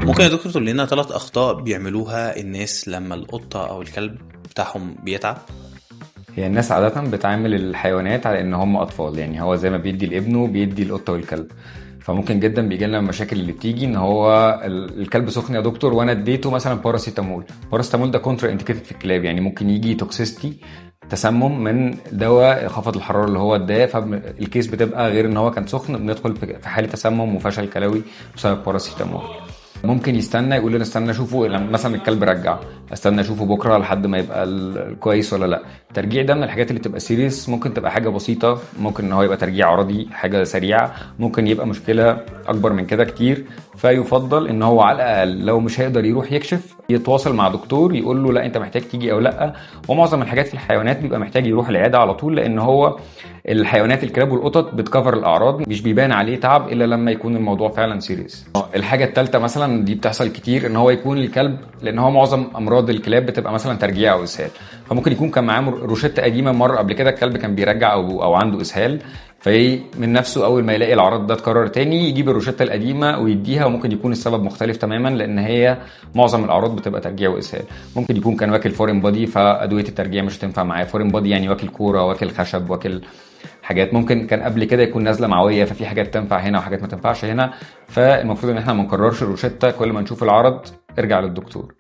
ممكن يا دكتور تقول لنا 3 أخطاء بيعملوها الناس لما القطة أو الكلب بتاعهم بيتعب؟ هي الناس عادة بتعامل الحيوانات على ان هم اطفال، يعني هو زي ما بيدي لابنه بيدي القطة والكلب. فممكن جدا بيجي لنا المشاكل اللي بتيجي ان هو الكلب سخن يا دكتور وانا اديته مثلا باراسيتامول. باراسيتامول ده كونترا انديكيتد في الكلاب، يعني ممكن يجي توكسيستي، تسمم من دواء خفض الحراره اللي هو اداه، فالكيس بتبقى غير ان هو كان سخن، بندخل في حاله تسمم وفشل كلوي بسبب باراسيتامول. ممكن يستنى يقول لنا استنى اشوفه لما مثلا الكلب رجع، استنى اشوفه بكره لحد ما يبقى كويس ولا لا. الترجيع ده من الحاجات اللي تبقى سيريس، ممكن تبقى حاجه بسيطه، ممكن ان هو يبقى ترجيع عرضي حاجه سريعه، ممكن يبقى مشكله اكبر من كده كتير. فيفضل ان هو على الاقل لو مش هيقدر يروح يكشف يتواصل مع دكتور يقول له لا انت محتاج تيجي او لا. ومعظم الحاجات في الحيوانات بيبقى محتاج يروح العياده على طول، لان هو الحيوانات الكلاب والقطط بتكفر الاعراض، مش بيبان عليه تعب الا لما يكون الموضوع فعلا سيريس. الحاجه الثالثه مثلا دي بتحصل كتير، ان هو يكون الكلب، لان هو معظم امراض الكلاب بتبقى مثلا ترجيع او اسهال، فممكن يكون كان معاه روشته قديمه مره قبل كده الكلب كان بيرجع او عنده اسهال، في من نفسه اول ما يلاقي العرض ده اتكرر تاني يجيب الروشته القديمه ويديها، وممكن يكون السبب مختلف تماما لان هي معظم الاعراض بتبقى ترجيع واسهال. ممكن يكون كان واكل فورين بودي فادويه الترجيع مش هتنفع معاه. فورين بودي يعني واكل كوره، واكل خشب، واكل حاجات. ممكن كان قبل كده يكون نازله معويه، ففي حاجات تنفع هنا وحاجات ما تنفعش هنا. فالمفروض ان احنا ما نكررش الروشته، كل ما نشوف العرض ارجع للدكتور.